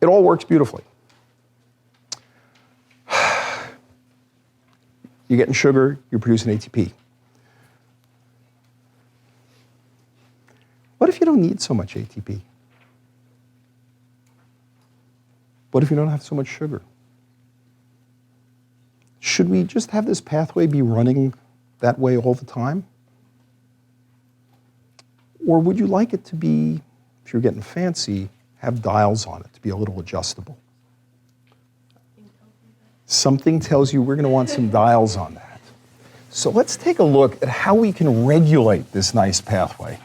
It all works beautifully. You're getting sugar, you're producing ATP. What if you don't need so much ATP? What if you don't have so much sugar? Should we just have this pathway be running that way all the time? Or would you like it to be, if you're getting fancy, have dials on it to be a little adjustable? Something tells you we're going to want some dials on that. So let's take a look at how we can regulate this nice pathway.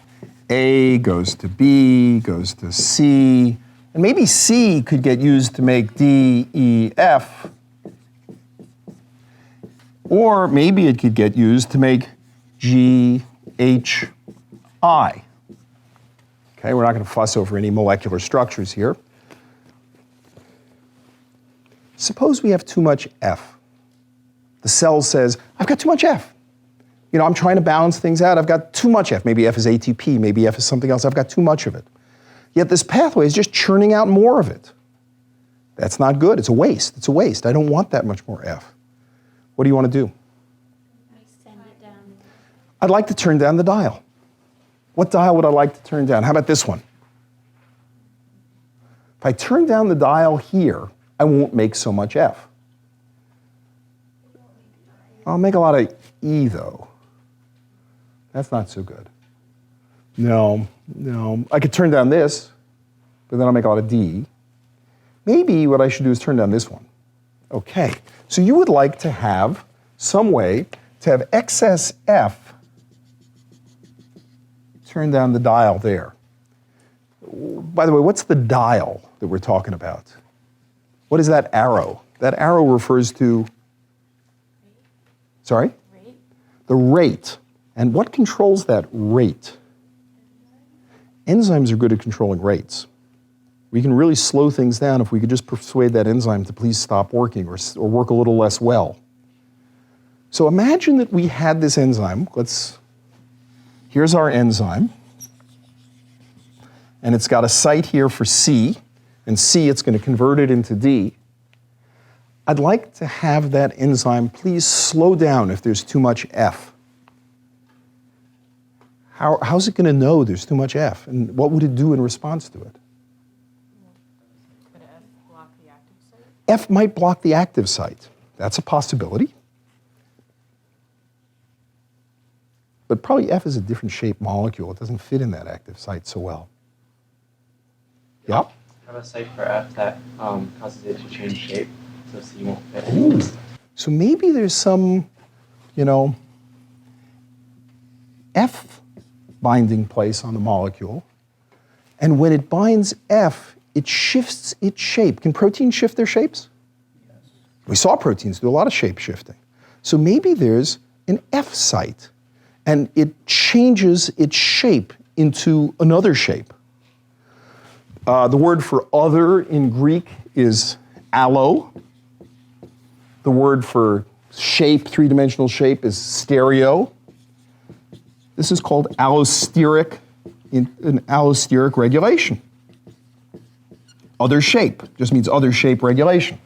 A goes to B, goes to C, and maybe C could get used to make D, E, F, or maybe it could get used to make G, H, I. Okay, we're not going to fuss over any molecular structures here. Suppose we have too much F. The cell says, I've got too much F. You know, I'm trying to balance things out. I've got too much F. Maybe F is ATP. Maybe F is something else. I've got too much of it. Yet this pathway is just churning out more of it. That's not good. It's a waste. It's a waste. I don't want that much more F. What do you want to do? Send it down. I'd like to turn down the dial. What dial would I like to turn down? How about this one? If I turn down the dial here, I won't make so much F. I'll make a lot of E, though. That's not so good. No. I could turn down this, but then I'll make a lot of D. Maybe what I should do is turn down this one. Okay, so you would like to have some way to have excess F turn down the dial there. By the way, what's the dial that we're talking about? What is that arrow? That arrow refers to, sorry? Rate. The rate. And what controls that rate? Enzymes are good at controlling rates. We can really slow things down if we could just persuade that enzyme to please stop working or work a little less well. So imagine that we had this enzyme. Here's our enzyme. And it's got a site here for C. And C, it's going to convert it into D. I'd like to have that enzyme please slow down if there's too much F. How's it going to know there's too much F? And what would it do in response to it? Could F block the active site? F might block the active site. That's a possibility. But probably F is a different shaped molecule. It doesn't fit in that active site so well. Yeah? Have a site for F that causes it to change shape, so C won't fit. Ooh. So maybe there's some, F binding place on the molecule, and when it binds F, it shifts its shape. Can proteins shift their shapes? Yes. We saw proteins do a lot of shape shifting. So maybe there's an F site, and it changes its shape into another shape. The word for other in Greek is allo. The word for shape, three-dimensional shape, is stereo. This is called allosteric, an allosteric regulation. Other shape just means other shape regulation.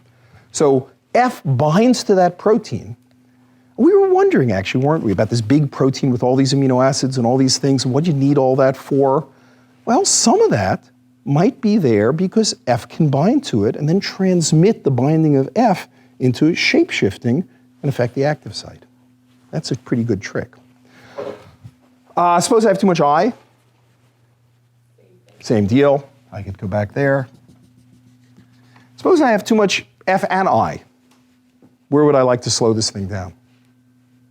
So F binds to that protein. We were wondering, actually, weren't we, about this big protein with all these amino acids and all these things, and what do you need all that for? Well, some of that might be there because F can bind to it and then transmit the binding of F into shape-shifting and affect the active site. That's a pretty good trick. Suppose I have too much I. Same deal. I could go back there. Suppose I have too much F and I. Where would I like to slow this thing down?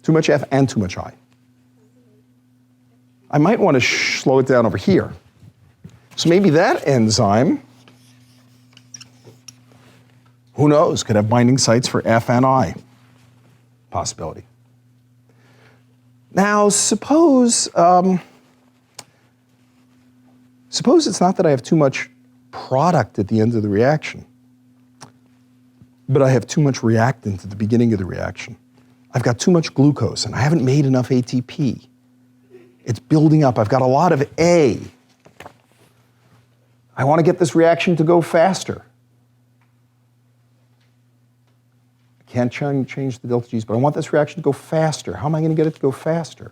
Too much F and too much I. I might want to slow it down over here. So maybe that enzyme, who knows, could have binding sites for F and I. Possibility. Now, suppose it's not that I have too much product at the end of the reaction, but I have too much reactant at the beginning of the reaction. I've got too much glucose, and I haven't made enough ATP. It's building up. I've got a lot of A. I want to get this reaction to go faster. can't change the delta G's, but I want this reaction to go faster. How am I going to get it to go faster?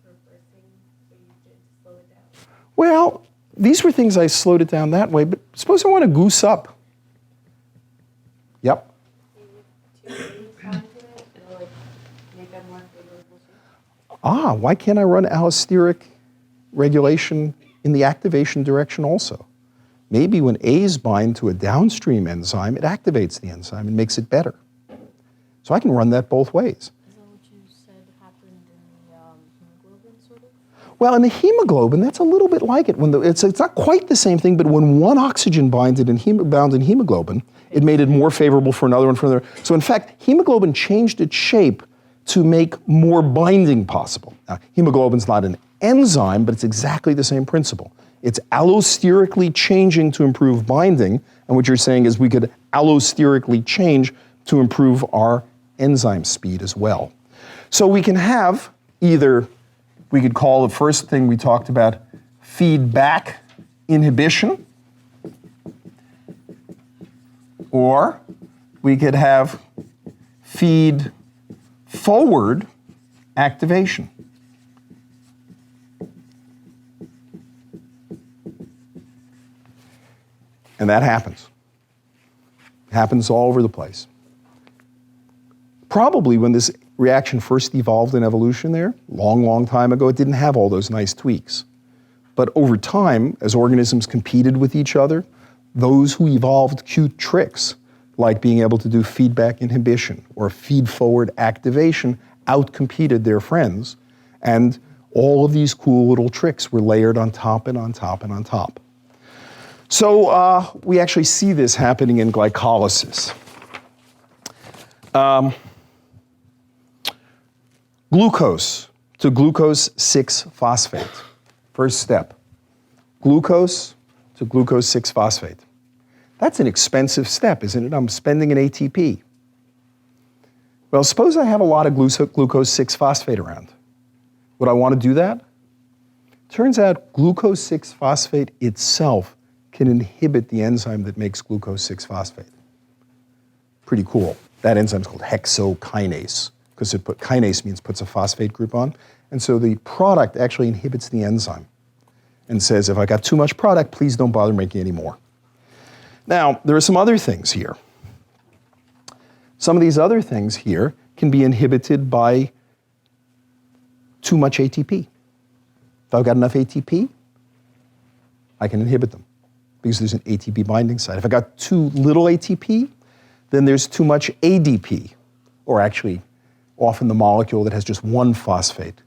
Reversing, so you did slow it down. Well, these were things I slowed it down that way, but suppose I want to goose up. Yep. Two waves onto it, it'll like make a more favorable shape. Ah, why can't I run allosteric regulation in the activation direction also? Maybe when A's bind to a downstream enzyme, it activates the enzyme and makes it better. So I can run that both ways. Is that what you said happened in the hemoglobin, sort of? Well, in the hemoglobin, that's a little bit like it. It's not quite the same thing, but when one oxygen bound in hemoglobin, it made it more favorable for another one for another. So in fact, hemoglobin changed its shape to make more binding possible. Now, hemoglobin's not an enzyme, but it's exactly the same principle. It's allosterically changing to improve binding, and what you're saying is we could allosterically change to improve our enzyme speed as well. So we can have either, we could call the first thing we talked about feedback inhibition, or we could have feed forward activation. And that happens. It happens all over the place. Probably when this reaction first evolved in evolution there, long time ago, it didn't have all those nice tweaks. But over time, as organisms competed with each other, those who evolved cute tricks, like being able to do feedback inhibition or feed-forward activation, outcompeted their friends, and all of these cool little tricks were layered on top and on top and on top. So we actually see this happening in glycolysis. Glucose to glucose 6-phosphate. First step, glucose to glucose 6-phosphate. That's an expensive step, isn't it? I'm spending an ATP. Well, suppose I have a lot of glucose 6-phosphate around. Would I want to do that? Turns out glucose 6-phosphate itself can inhibit the enzyme that makes glucose 6-phosphate. Pretty cool. That enzyme is called hexokinase, because kinase means puts a phosphate group on. And so the product actually inhibits the enzyme and says, if I got too much product, please don't bother making any more. Now, there are some other things here. Some of these other things here can be inhibited by too much ATP. If I've got enough ATP, I can inhibit them because there's an ATP binding site. If I got too little ATP, then there's too much ADP, or actually often the molecule that has just one phosphate,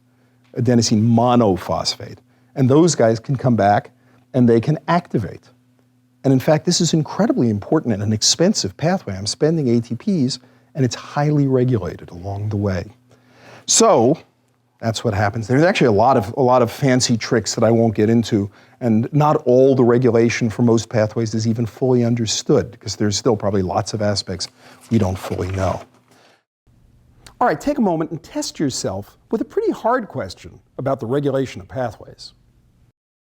adenosine monophosphate. And those guys can come back and they can activate. And in fact, this is incredibly important and an expensive pathway. I'm spending ATPs and it's highly regulated along the way. So that's what happens. There's actually a lot of fancy tricks that I won't get into, and not all the regulation for most pathways is even fully understood, because there's still probably lots of aspects we don't fully know. All right, take a moment and test yourself with a pretty hard question about the regulation of pathways.